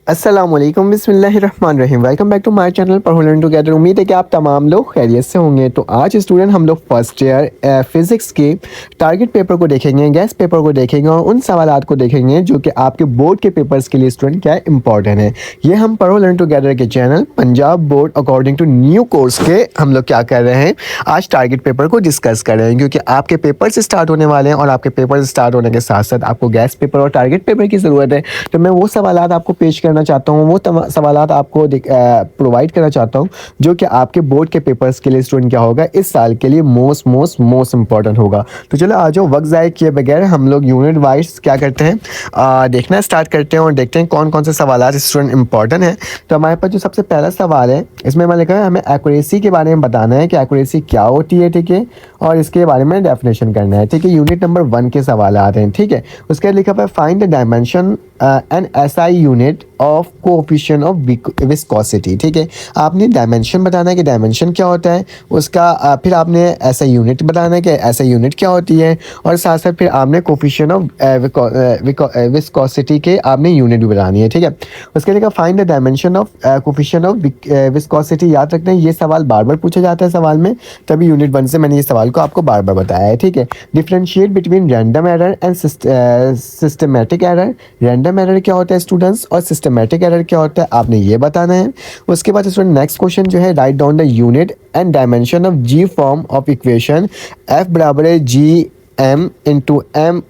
अस्सलामुअलैकुम बिस्मिल्लाहिर्रहमानिर्रहीम। Welcome back to my channel Padho learn together. उम्मीद है कि आप तमाम लोग खैरियत से होंगे। तो आज स्टूडेंट हम लोग फर्स्ट ईयर फिज़िक्स के टारगेट पेपर को देखेंगे, गैस पेपर को देखेंगे और उन सवालात को देखेंगे जो कि आपके बोर्ड के पेपर्स के लिए स्टूडेंट क्या इंपॉर्टेंट है। ये हम पढ़ो लर्न टुगेदर के channel Punjab board according to new course के हम लोग क्या कर रहे हैं, आज टारगेट पेपर को डिस्कस कर रहे हैं, क्योंकि आपके पेपर्स स्टार्ट होने वाले हैं और आपके पेपर स्टार्ट होने के साथ साथ आपको गैस पेपर और टारगेट पेपर की ज़रूरत है। तो मैं वो सवालात आपको पेश करना चाहता हूँ, वो सवालात आपको प्रोवाइड करना चाहता हूँ जो कि आपके बोर्ड के पेपर्स के लिए स्टूडेंट क्या होगा, इस साल के लिए मोस्ट इंपॉर्टेंट होगा। तो चलो आ जाओ, वक्त ज़ाय किए बगैर हम लोग यूनिट वाइज क्या करते हैं, देखना स्टार्ट करते हैं और देखते हैं कौन कौन से सवालात स्टूडेंट इंपॉर्टेंट हैं। तो हमारे पास जो सबसे पहला सवाल है, इसमें मैं लिखा है हमें एक्यूरेसी के बारे में बताना है कि एक्यूरेसी क्या होती है, ठीक है, और इसके बारे में डेफिनेशन करना है, ठीक है। यूनिट नंबर 1 के सवाल आते हैं, ठीक है। उसके बाद लिखा हुआ है find the dimension and SI unit of coefficient of viscosity, ठीक है। आपने डायमेंशन बताना है कि डायमेंशन क्या होता है उसका, फिर आपने ऐसा यूनिट बताना है कि ऐसा यूनिट क्या होती है, और साथ साथ फिर आपने कोएफिशिएंट ऑफ विस्कोसिटी के आपने यूनिट भी बतानी है, ठीक है। उसके लिए find the dimension of coefficient of viscosity, याद रखना है ये सवाल बार बार पूछा जाता है सवाल में, तभी यूनिट 1 से मैंने ये सवाल को आपको बार बार बताया है, ठीक है। Differentiate between random error and systematic error. Random error क्या होता है स्टूडेंट्स और सिस्टमेटिक एरर क्या होता है, आपने ये बताना है। उसके बाद स्टूडेंट नेक्स्ट क्वेश्चन जो है, write down the unit and dimension of G form of equation F बराबर है G M into M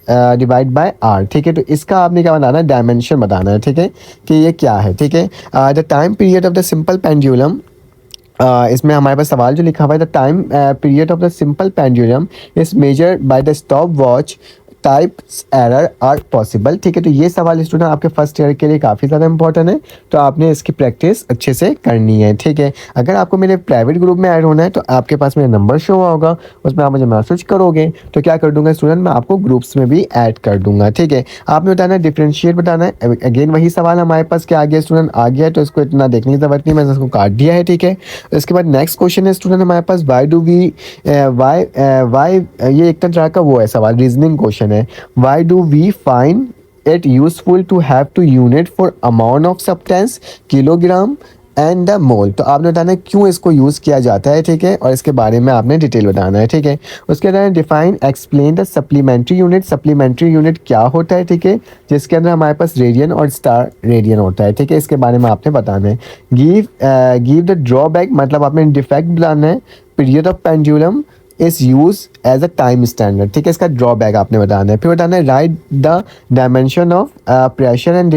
divide by R, ठीक है। तो इसका आपने क्या बताना है, डायमेंशन बताना है, ठीक है, कि ये क्या है, ठीक है। The time period of the simple pendulum, इसमें हमारे पास सवाल जो लिखा हुआ है, the time period of the simple pendulum is measured by the stop watch types error are possible, ठीक है। तो ये सवाल स्टूडेंट आपके फर्स्ट ईयर के लिए काफ़ी ज़्यादा इंपॉर्टेंट है, तो आपने इसकी प्रैक्टिस अच्छे से करनी है, ठीक है। अगर आपको मेरे प्राइवेट ग्रुप में ऐड होना है तो आपके पास मेरा नंबर शो होगा, उसमें आप मुझे मैसेज करोगे तो क्या कर दूंगा स्टूडेंट, मैं आपको ग्रुप्स में भी ऐड कर दूंगा, ठीक है। आपने बताना है डिफ्रेंशिएट बताना है, अगेन वही सवाल हमारे पास क्या आ गया स्टूडेंट, आ गया, तो इसको इतना देखने की जरूरत नहीं, मैंने इसको काट दिया है, ठीक है। इसके बाद नेक्स्ट क्वेश्चन है स्टूडेंट हमारे पास, वाई डू वी वाई, ये एक तरह का वो है सवाल, रीजनिंग क्वेश्चन है। Why do we find it useful to have to unit for amount of substance, kilogram and the mole. तो आपने बताना है क्यों इसको यूज़ किया जाता है, ठीक है, और इसके बारे में आपने डिटेल बताना है, ठीक है। उसके अंदर define explain the supplementary unit. Supplementary unit क्या होता है, ठीक है, जिसके अंदर हमारे पास रेडियन और स्टार रेडियन होता है, ठीक है, इसके बारे में आपने बताना है। गिव द ड्रॉबैक, मतलब आपने डिफेक्ट बताना है। Period of pendulum is use as a time standard, ठीक है, इसका ड्रॉबैक आपने बताना है। फिर बताना है right the dimension of pressure and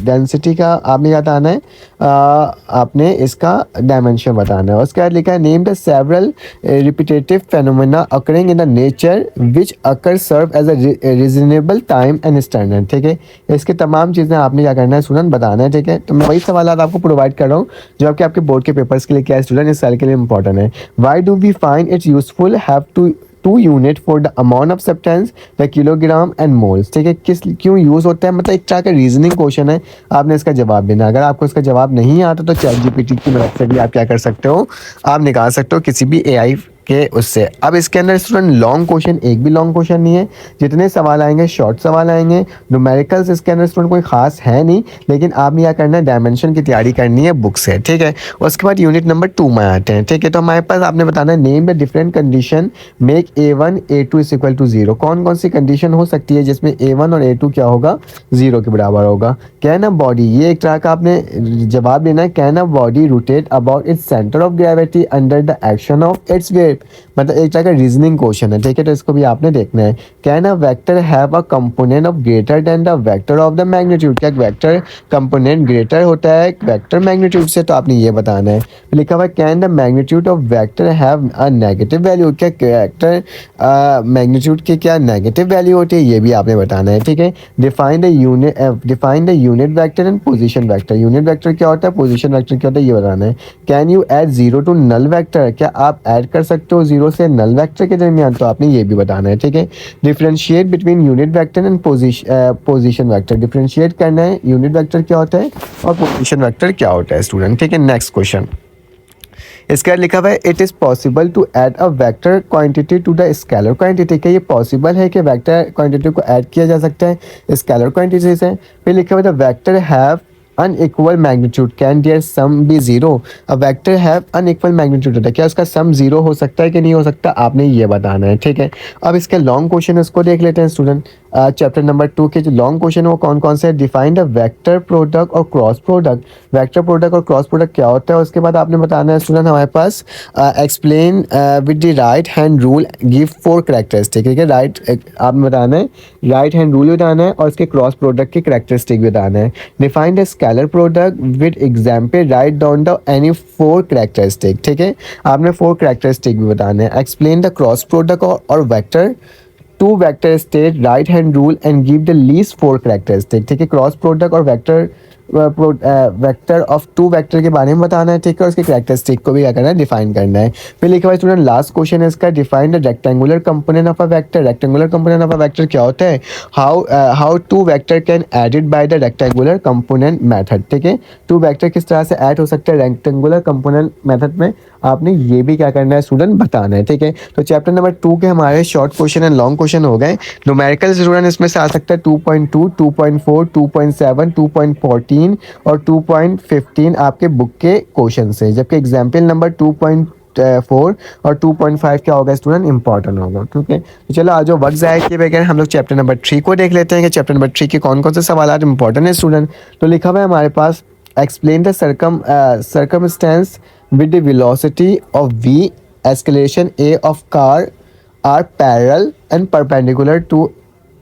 density, का आपने बताना है, आपने इसका डायमेंशन बताना है। उसके बाद लिखा है name the several repetitive phenomena occurring in the nature which occur serve as a reasonable time and standard, ठीक है। इसके तमाम चीज़ें आपने क्या करना है स्टूडेंट बताना है, ठीक है। तो मैं वही सवाल आपको प्रोवाइड कर रहा हूँ जो आपके बोर्ड के पेपर्स के लिए क्या है स्टूडेंट, इस साल के लिए इंपॉर्टेंट है। Why do we find its useful have to to unit for the amount of substance the kilogram and moles, ठीक है, किस क्यों यूज़ होता है, मतलब एक तरह का रीजनिंग क्वेश्चन है, आपने इसका जवाब देना। अगर आपको इसका जवाब नहीं आता तो चैट जीपीटी की मदद से भी आप क्या कर सकते हो, आप निकाल सकते हो किसी भी एआई के उससे। अब इसके अंदर स्टूडेंट लॉन्ग क्वेश्चन, एक भी लॉन्ग क्वेश्चन नहीं है, जितने सवाल आएंगे शॉर्ट सवाल आएंगे। न्यूमेरिकल्स इसके अंदर स्टूडेंट कोई खास है नहीं, लेकिन आपने क्या करना है, डायमेंशन की तैयारी करनी है बुक से, ठीक है। उसके बाद यूनिट नंबर 2 में आते हैं, ठीक है। तो हमारे पास आपने बताना है name the different condition make A1 A2 is equal to 0। कौन कौन सी कंडीशन हो सकती है जिसमें A1 और A2 क्या होगा, 0 के बराबर होगा। कैन अ बॉडी, ये एक तरह का आपने जवाब देना है, can a body rotate about its centre of gravity under the action of its weight, मतलब एक तरह का रीजनिंग क्वेश्चन है, ठीक है, तो इसको भी आपने देखना है। Can a vector have a component of greater than the vector of the magnitude, क्या वेक्टर कंपोनेंट ग्रेटर होता है वेक्टर मैग्नीट्यूड से, तो आपने ये बताना है। लिखा हुआ can the magnitude of vector have a negative value, क्या वेक्टर मैग्नीट्यूड की क्या नेगेटिव वैल्यू होती है, ये भी आपने बताना है, ठीक है। Define the unit vector and position vector. Unit vector क्या होता है, पोजीशन वेक्टर क्या होता है, ये बताना है। Can you add 0 to null vector, क्या आप ऐड कर सकते हो 0 से नल वेक्टर के दरमियान, तो आपने ये भी बताना है, ठीक है। Differentiate between unit vector and position vector, differentiate करना है यूनिट वेक्टर क्या होता है और पोजीशन वेक्टर क्या होता है स्टूडेंट, ठीक है। नेक्स्ट क्वेश्चन, इसके बाद लिखा हुआ है it is possible to add a vector quantity to the scalar quantity, क्या ये पॉसिबल है कि वेक्टर क्वांटिटी को ऐड किया जा सकता है स्केलर क्वांटिटी से। फिर लिखा हुआ है the vector have unequal magnitude can their sum be zero, a vector have unequal magnitude होता है, क्या उसका सम जीरो हो सकता है कि नहीं हो सकता, आपने ये बताना है। ठीक है, अब इसके लॉन्ग क्वेश्चन उसको देख लेते हैं स्टूडेंट। चैप्टर नंबर 2 के जो लॉन्ग क्वेश्चन है वो कौन कौन से है, डिफाइन द वेक्टर प्रोडक्ट और क्रॉस प्रोडक्ट, वेक्टर प्रोडक्ट और क्रॉस प्रोडक्ट क्या होता है, उसके बाद आपने बताना है स्टूडेंट हमारे पास explain with the right hand rule give 4 characteristic, ठीक है, राइट आपने बताना है, राइट हैंड रूल बताना है और इसके क्रॉस प्रोडक्ट के करेक्टरिस्टिक बताना है। Define the scalar product with example write down the any 4 characteristic, ठीक है, आपने 4 करेक्टरिस्टिक भी बताने हैं। एक्सप्लेन द क्रॉस प्रोडक्ट और vector to vector state right hand rule and give the least 4 characteristic, ठीक है, क्रॉस प्रोडक्ट और वेक्टर वेक्टर ऑफ 2 वेक्टर के बारे में बताना है, ठीक है, और उसके करेक्टरिस्टिक को भी क्या करना है, डिफाइन करना है। फिर लिखा हुआ स्टूडेंट लास्ट क्वेश्चन है इसका, define the rectangular component of a vector, rectangular component of a vector क्या होता है, how 2 vector can added by the rectangular component method, ठीक है, 2 वेक्टर किस तरह से ऐड हो सकते हैं रेक्टेंगुलर कंपोनेंट मेथड में, आपने ये भी क्या करना है स्टूडेंट बताना है। ठीक है, तो चैप्टर नंबर 2 के हमारे short question and long question हो गए। न्यूमेरिकल स्टूडेंट इसमें से आ सकता है 2.2, 2.4, 2.7, 2.14 और 2.15 आपके बुक के क्वेश्चन से, जबकि एग्जाम्पल नंबर 2.4 और 2.5 क्या होगा स्टूडेंट, इंपॉर्टेंट होगा। ठीक है, तो चलो आज जो वक्त ज़ाया किए बगैर हम लोग चैप्टर नंबर 3 को देख लेते हैं कि चैप्टर नंबर 3 के कौन कौन से सवाल इंपॉर्टेंट है स्टूडेंट। तो लिखा हुआ है हमारे पास explain the circumstance with the velocity of v acceleration a of car are parallel and perpendicular to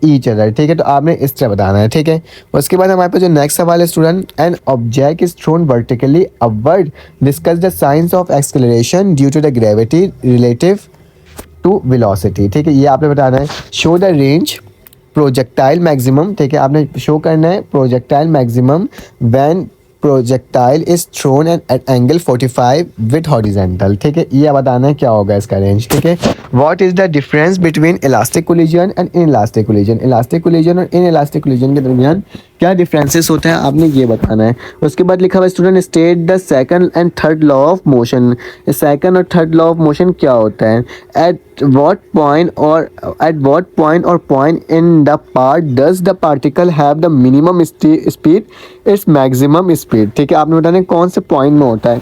each other, ठीक है, तो आपने इस तरह बताना है। ठीक है, उसके बाद हमारे पास जो नेक्स्ट सवाल है student, an object is thrown vertically upward, discuss the science of acceleration due to the gravity relative to velocity, ठीक है, ये आपने बताना है। Show the range projectile maximum, ठीक है, आपने शो करना है projectile maximum when projectile is thrown at angle 45 with horizontal, ठीक है, ये बताना है क्या होगा इसका रेंज। ठीक है, what is the difference between elastic collision and inelastic collision, elastic collision और इन इलास्टिक कोलिजन के दरमियान क्या डिफरेंसेस होते हैं, आपने ये बताना है। उसके बाद लिखा हुआ student state the second and third law of motion, second और थर्ड लॉ ऑफ मोशन क्या होता है, eight what point or point in the path does the particle have the minimum speed, its maximum speed, ठीक है, आपने बताना है कौन से पॉइंट में होता है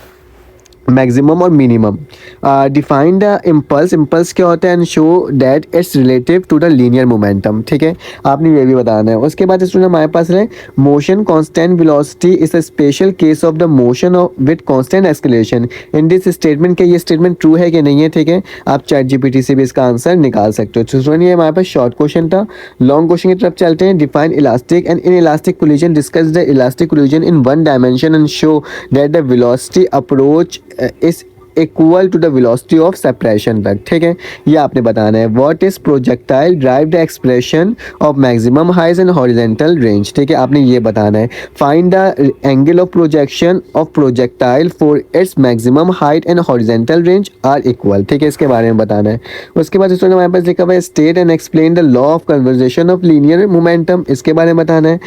मैक्सिमम और minimum. Define the impulse, impulse क्या होता है, and show that it's relative to the linear momentum, ठीक है, आपने ये भी बताना है। उसके बाद स्टूडेंट हमारे पास है motion constant velocity is a special case of the motion of with constant acceleration, in this statement के ये स्टेटमेंट ट्रू है कि नहीं है, ठीक है, आप ChatGPT से भी इसका आंसर निकाल सकते हो। तो स्टूडेंट ये हमारे पास शॉर्ट क्वेश्चन था। लॉन्ग क्वेश्चन की तरफ चलते हैं। Define elastic and inelastic collision, discuss the elastic collision in one dimension and show that the velocity approach is equal to the velocity of separation तक, ठीक है, ये आपने बताना है। What is projectile drive the expression of maximum height and horizontal range, ठीक है, आपने ये बताना है। Find the angle of projection of projectile for its maximum height and horizontal range are equal, ठीक है, इसके बारे में बताना है। उसके बाद स्टूडेंट हमारे पास लिखा हुआ है state and explain the law of conversation of linear momentum, इसके बारे में बताना है।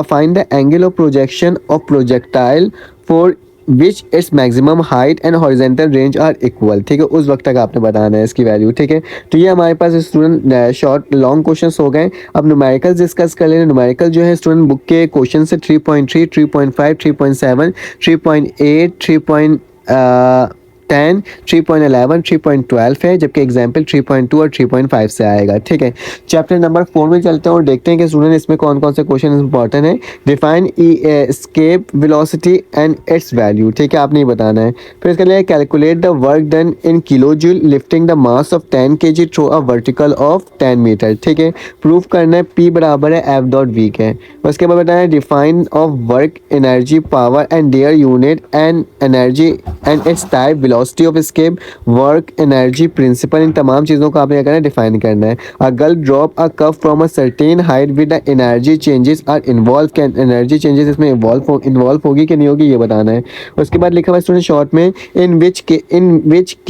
Find the angle of projection of projectile for which its maximum height and horizontal range are equal, ठीक है, उस वक्त तक आपने बताना है इसकी वैल्यू, ठीक है। तो ये हमारे पास स्टूडेंट शॉर्ट लॉन्ग क्वेश्चंस हो गए। अब न्यूमेरिकल डिस्कस कर लेंगे। न्यूमेरिकल जो है स्टूडेंट बुक के क्वेश्चन से 3.3, 3.5, 3.7, 3.8, 3.10, 3.11, 3.12 है, जबकि एग्जाम्पल 3.2 और 3.5 से आएगा, ठीक है। चैप्टर नंबर 4 में चलते हैं और देखते हैं कि स्टूडेंट इसमें कौन कौन से क्वेश्चन इंपॉर्टेंट है। Define escape velocity and its value, ठीक है, आपने ये बताना है। फिर इसके लिए calculate the work done in kilojoule lifting the mass of 10 kg through a vertical of 10 metre, ठीक है, प्रूव करना है P बराबर है F.V के। उसके बाद बताना है define of work energy power and their unit and energy and its type velocity of escape work energy principle, इन तमाम चीज़ों को आपने क्या करना है, डिफाइन करना है। A girl drop a cup from a certain height with the energy changes are involve, can energy changes इसमें इन्वॉल्व होगी कि नहीं होगी, ये बताना है। उसके बाद लिखा हुआ स्टूडेंट शॉर्ट में in which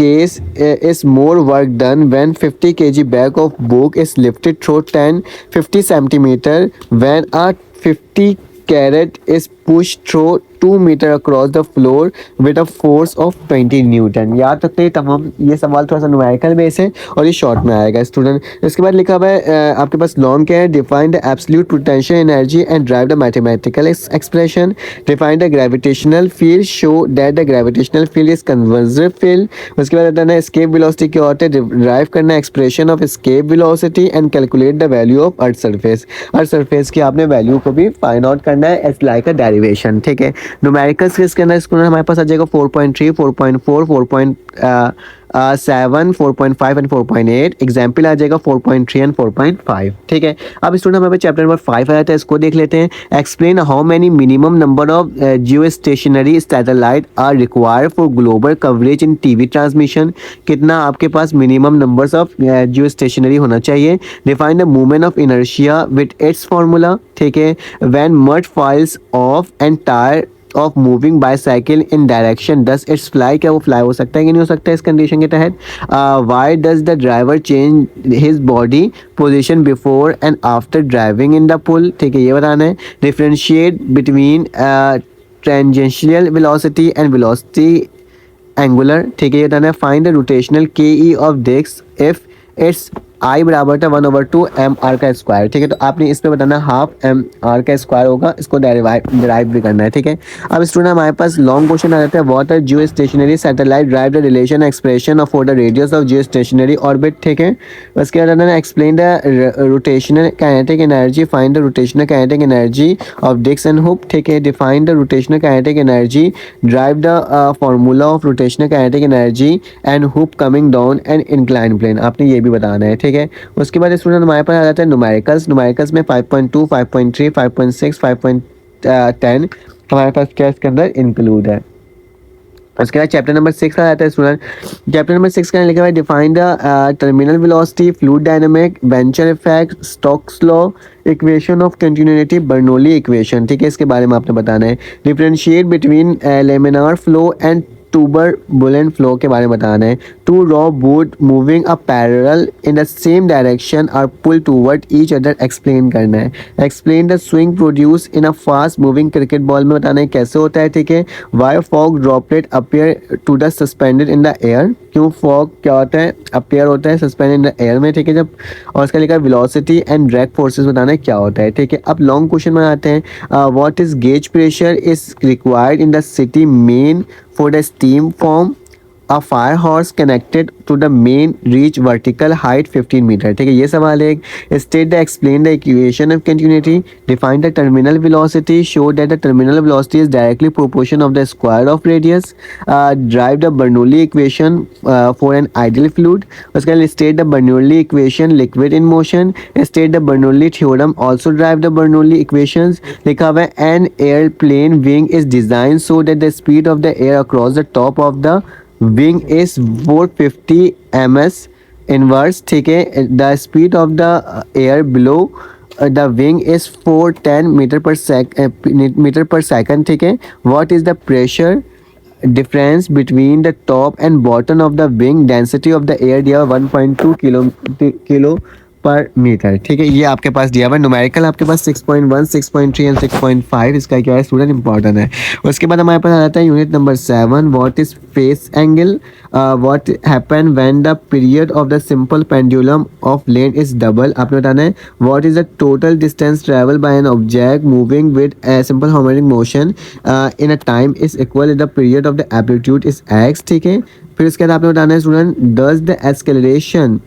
case is more work done when 50 kg bag of book is lifted through 50 centimetre when a 50 crate is push through 2 metre across the floor with a force of 20 newton. याद रखते हैं तमाम ये सवाल थोड़ा सा numerical base है और ये शॉर्ट में आएगा स्टूडेंट। इसके बाद लिखा हुआ है आपके पास लॉन्ग क्या है, define the absolute potential energy and drive the mathematical expression, define the gravitational field, show that the gravitational field is conservative field. उसके बाद बताना है एस्केप वेलोसिटी क्या होता है, डिराइव करना expression of escape velocity and calculate the value of earth surface. Earth surface की आपने वैल्यू को भी फाइंड आउट करना है एज लाइक अ डेरिवेशन। ठीक है, न्यूमेरिकल्स किसके अंदर इसको हमारे पास आ जाएगा 4.3, 4.4, 4.7, 4.5 एंड 4.8। एग्जाम्पल आ जाएगा 4.3 एंड 4.5। ठीक है, अब स्टूडेंट हमारे चैप्टर नंबर 5 आ जाता है, इसको देख लेते हैं। Explain how many minimum number of geostationary satellite are required for global coverage in TV transmission. कितना आपके पास minimum numbers of geostationary होना चाहिए। Define the movement of inertia with its formula. ठीक है, when mud flies off and tyre of moving bicycle in direction does its fly. क्या वो fly हो सकता है कि नहीं हो सकता है इस कंडीशन के तहत। Why does the driver change his body position before and after driving in the pool. ठीक है, ये बताना है। Differentiate between tangential velocity and velocity angular. ठीक है, ये बताना है। Find the rotational K E of disc if its I बराबर था 1/2 एम आर का स्क्वायर। ठीक है, तो आपने इस पे बताना हाफ एम आर का स्क्वायर होगा, इसको डिराइव भी करना है। ठीक है, अब स्टूडेंट हमारे पास लॉन्ग क्वेश्चन आ जाता है। What are geostationary satellite drive the relation expression of for the radius of geostationary orbit. ठीक है, उसके बाद बताना explain the rotational kinetic energy, find the rotational kinetic energy of disc and hoop. ठीक है, define the rotational kinetic energy, drive the formula of rotational kinetic energy and hoop coming down and incline plane. आपने ये भी बताना है। ठीक है, उसके बाद स्टूडेंट हमारे पास आ जाता है न्यूमेरिकल्स। न्यूमेरिकल्स में 5.2, 5.3, 5.6, 5.10 हमारे पास क्या इसके अंदर इंक्लूड है। उसके बाद चैप्टर नंबर 6 आ जाता है स्टूडेंट। चैप्टर नंबर 6 का लिखा हुआ है define the terminal velocity, fluid dynamic, venture effect, Stokes law, equation of continuity, Bernoulli equation. ठीक है, इसके बारे में आपने बताना है। Differentiate between laminar flow and turbulent flow के बारे में बताना है। Two row boat moving a parallel in the same direction और pull toward each other explain करना है। Explain the swing produce in a fast moving cricket ball में बताना है कैसे होता है। ठीक है, why fog droplet appear to the suspended in the air. क्यों फॉग क्या होता है, अपियर होता है सस्पेंडेड इन द एयर में। ठीक है, जब और उसका लिखा वेलोसिटी एंड ड्रैग फोर्सेस बताना है क्या होता है। ठीक है, अब लॉन्ग क्वेश्चन में आते हैं। What is gauge pressure is required in the city main for the steam form a fire hose connected to the main reach vertical height 15 meter। ठीक है, ये सवाल है। State the explain the equation of continuity, define the terminal velocity, show that the terminal velocity is directly proportion of the square of radius, drive the Bernoulli equation for an ideal fluid। उसके बाद state the Bernoulli equation liquid in motion, state the Bernoulli theorem, also drive the Bernoulli equations। लिखा हुआ है an airplane wing is designed so that the speed of the air across the top of the wing is 450 ms inverse। ठीक है, the speed of the air below the wing is 410 meter per second। ठीक है, what is the pressure difference between the top and bottom of the wing, density of the air दिया 1.2 kilo पर metre. ठीक है, ये आपके पास दिया हुआ। न्यूमेरिकल आपके पास 6.1, 6.3 एंड 6.5 इसका क्या है स्टूडेंट इंपॉर्टेंट है। उसके बाद हमारे पास आ जाता है unit number 7। What is face angle, what happen when the period of the simple pendulum of length is double. आपने बताना है what is the total distance travel by an object moving with a simple harmonic motion in a time is equal the period of the amplitude is x. ठीक है, फिर इसके बाद आपने बताना है student does the acceleration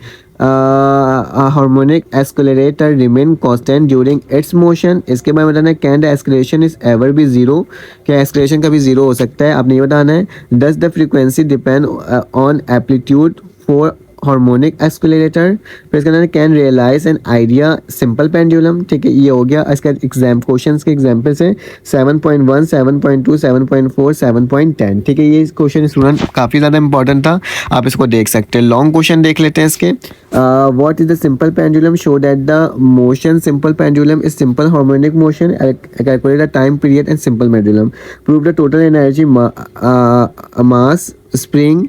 harmonic accelerator remain constant during its motion. इसके बाद बताना है can the acceleration is ever be zero, क्या एक्सेलरेशन कभी जीरो हो सकता है। आपने ये बताना है does the frequency depend on amplitude for harmonic accelerator. फिर इसके अंदर can realize an idea simple pendulum. ठीक है, ये हो गया। इसका एग्जाम क्वेश्चंस के एग्जांपल्स हैं 7.1, 7.2, 7.4, 7.10। ठीक है, ये क्वेश्चन स्टूडेंट काफ़ी ज़्यादा इंपॉर्टेंट था, आप इसको देख सकते हैं। लॉन्ग क्वेश्चन देख लेते हैं इसके। What is the simple pendulum, show that the motion simple pendulum is simple harmonic motion, calculate the time period and simple pendulum, prove the total energy mass spring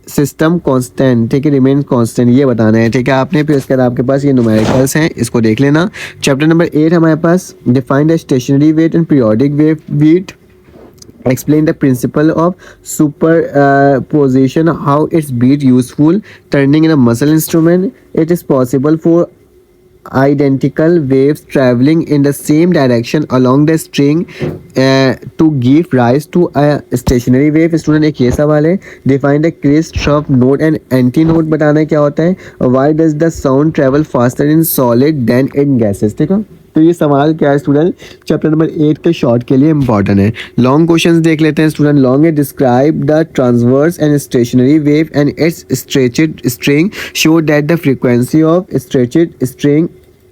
system constant. ठीक है, remain constant, ये बताना है। ठीक है, आपने फिर उसके बाद आपके पास ये न्यूमेरिकल्स हैं, इसको देख लेना। चैप्टर नंबर 8 हमारे पास define the stationary wave and periodic wave. Explain the principle of superposition, how it's beat useful. Turning in a muscle instrument, it is possible for identical waves traveling in the same direction along the string to give rise to a stationary wave. Student एक ये सवाल है, define the crest श्रफ note and anti note बताना है क्या होता है, why does the sound travel faster in solid than in gases. ठीक है, तो ये सवाल क्या है स्टूडेंट, चैप्टर नंबर 8 के शॉर्ट के लिए इंपॉर्टेंट है। लॉन्ग क्वेश्चंस देख लेते हैं स्टूडेंट। लॉन्ग है, describe the transverse and stationary wave and its stretched string, show that the frequency of stretched string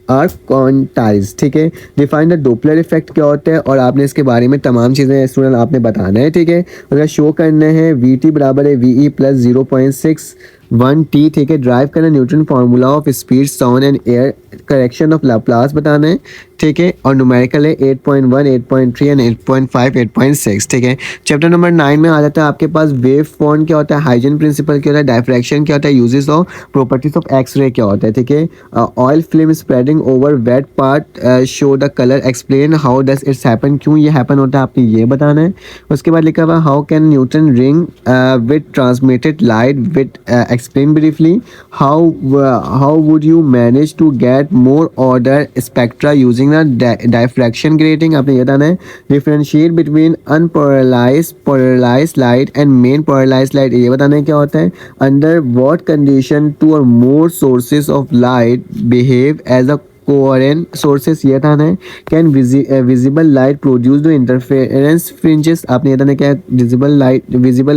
are quantize. ठीक है, डिफाइन द डोपलर इफेक्ट क्या होता है, और आपने इसके बारे में तमाम चीज़ें स्टूडेंट आपने बताना है। ठीक है, अगर शो करना है वी टी बराबर है वी ई प्लस 0.61 t। ठीक है, ड्राइव करना Newton formula of speed sound and air correction of Laplace बताना है। ठीक है, और न्यूमेरिकल है 8.1, 8.3 एंड 8.5, 8.6। ठीक है, चैप्टर नंबर 9 में आ जाता है आपके पास वेव फॉर्म क्या होता है, हाइजन प्रिंसिपल क्या होता है, डायफ्रैक्शन क्या होता है, uses of properties of X ray क्या होता है। ठीक है, oil film spreading over weight part, show the colour, explain how does it's happen, क्यों ये हैपन होता है आपने ये बताना है। उसके बाद लिखा हुआ how can Newton ring with transmitted light with, explain briefly how would you manage to get more order spectra using diffraction grating, आपने ये बताना है। Differentiate between unpolarized polarized light and main polarized light, ये बताना है क्या होता है। Under what condition two or more sources of light behave as a coherent sources, ये बताना है। Can visible light produce the interference fringes, आपने ये बताना है क्या विजिबल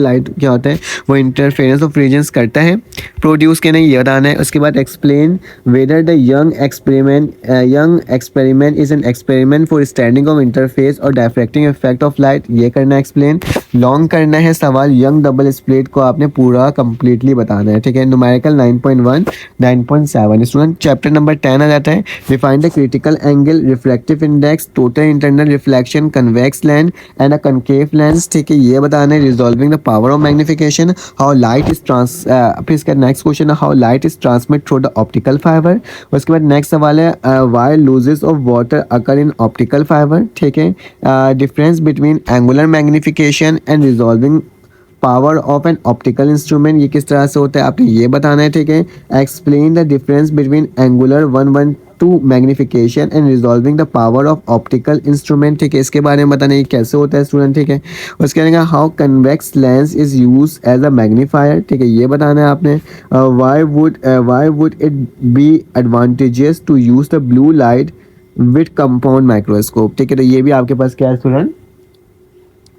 लाइट क्या होता है, वो इंटरफेरेंस ऑफ फ्रिंजेस करता है, प्रोड्यूस के नहीं, ये बताना है। उसके बाद explain whether the young experiment is an experiment for standing of interface और डायफ्रैक्टिंग इफेक्ट ऑफ लाइट, ये करना है एक्सप्लेन। लॉन्ग करना है सवाल, यंग डबल स्प्लिट को आपने पूरा कंप्लीटली बताना है। ठीक है, न्यूमेरिकल 9.1, 9.7। स्टूडेंट चैप्टर नंबर 10 आ जाता है, define the critical angle, reflective index, total internal reflection, convex lens and a concave lens. ठीक है, ये बताना है। Resolving the power of magnification, how light is फिर इसका नेक्स्ट क्वेश्चन है how light is transmit through the optical fibre. उसके बाद नेक्स्ट सवाल है why loses of water occur in optical fibre. ठीक है, difference between angular magnification and resolving power of an optical instrument, ये किस तरह से होता है आपने ये बताना है। ठीक है, explain the difference between angular 112 magnification and resolving the power of optical instrument. ठीक है, इसके बारे में बताना है कैसे होता है स्टूडेंट। ठीक है, उसके बाद how convex lens is use as a magnifier. ठीक है, ये बताना है आपने। Why would it be advantages to use the blue light with compound microscope. ठीक है, तो ये भी आपके पास क्या है स्टूडेंट,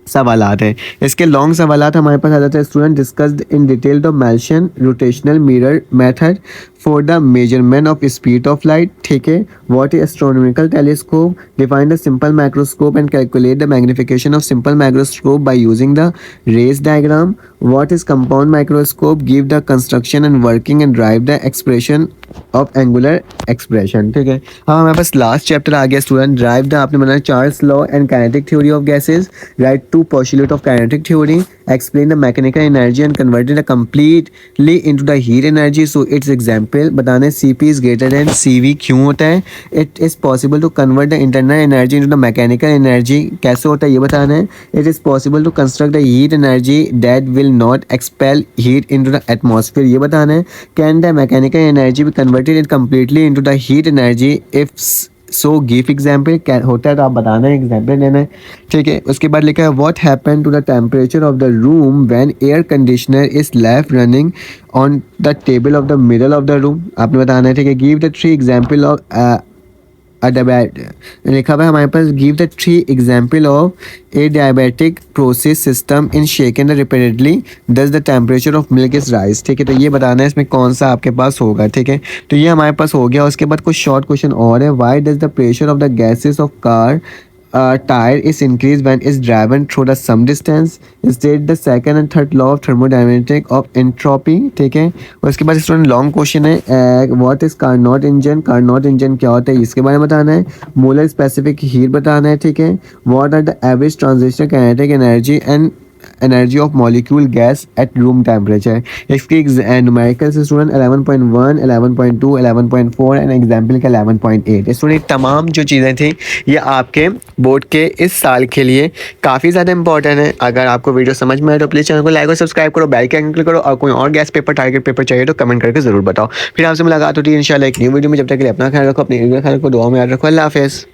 सवालात है। इसके लॉन्ग सवालात हमारे पास आ जाते हैं student. Discussed in detail the Michelson rotational mirror method for the measurement of speed of light. ठीक है, what is astronomical telescope, define the simple microscope and calculate the magnification of simple microscope by using the ray diagram. What is compound microscope, give the construction and working and drive the expression of angular expression. ठीक है, हाँ हमारे पास last chapter आ गया student. Drive the आपने बनाया Charles law and kinetic theory of gases, write to postulate of kinetic theory, explain the mechanical energy and converted it completely into the heat energy. So its example बताने Cp is greater than Cv क्यों होता है। It is possible to convert the internal energy into the mechanical energy, कैसे होता है ये बताना है। It is possible to construct the heat energy that will not expel heat into the atmosphere, ये बताना है। Can the mechanical energy be converted completely into the heat energy, if so give example, क्या होता है तो आप बताना है, एग्जाम्पल देना है। ठीक है, उसके बाद लिखा है what happen to the temperature of the room when air conditioner is left running on the table of the middle of the room, आपने बताना है। ठीक है, गिव द 3 एग्जाम्पल ऑफ लिखा हुआ है हमारे पास, give the 3 example of adiabatic process system in shaken repeatedly thus the temperature of milk is rise. ठीक है, तो ये बताना है इसमें कौन सा आपके पास होगा। ठीक है, तो ये हमारे पास हो गया। उसके बाद कुछ शॉर्ट क्वेश्चन और है। Why does the pressure of the gases of car tire is increased when is driven through the some distance, state the second and third law of thermodynamics of entropy। ठीक है, और इसके बाद student long question है what is Carnot engine, Carnot engine क्या होता है इसके बारे में बताना है। मोलर स्पेसिफिक हीट बताना है। ठीक है, what are the average transition kinetic energy and energy of molecule gas at room temperature. इसकी न्यूमेरिकल से स्टूडेंट 11.1, 11.2, 11.4 एंड एग्जाम्पल का 11.8। स्टूडेंट तमाम जो चीज़ें थी ये आपके बोर्ड के इस साल के लिए काफ़ी ज़्यादा इंपॉर्टेंट है। अगर आपको वीडियो समझ में आए तो प्लीज़ चैनल को लाइक और सब्सक्राइब करो, बेल के आइकन क्लिक करो, और कोई और गैस पेपर टारगेट पेपर चाहिए तो कमेंट करके ज़रूर बताओ। फिर आपसे मुलाकात होती है इंशाल्लाह एक न्यू वीडियो में। जब तक के लिए अपना ख्याल रखो, अपनी ख्याल रखो, दुआ में याद रखो। अल्लाह हाफिज़।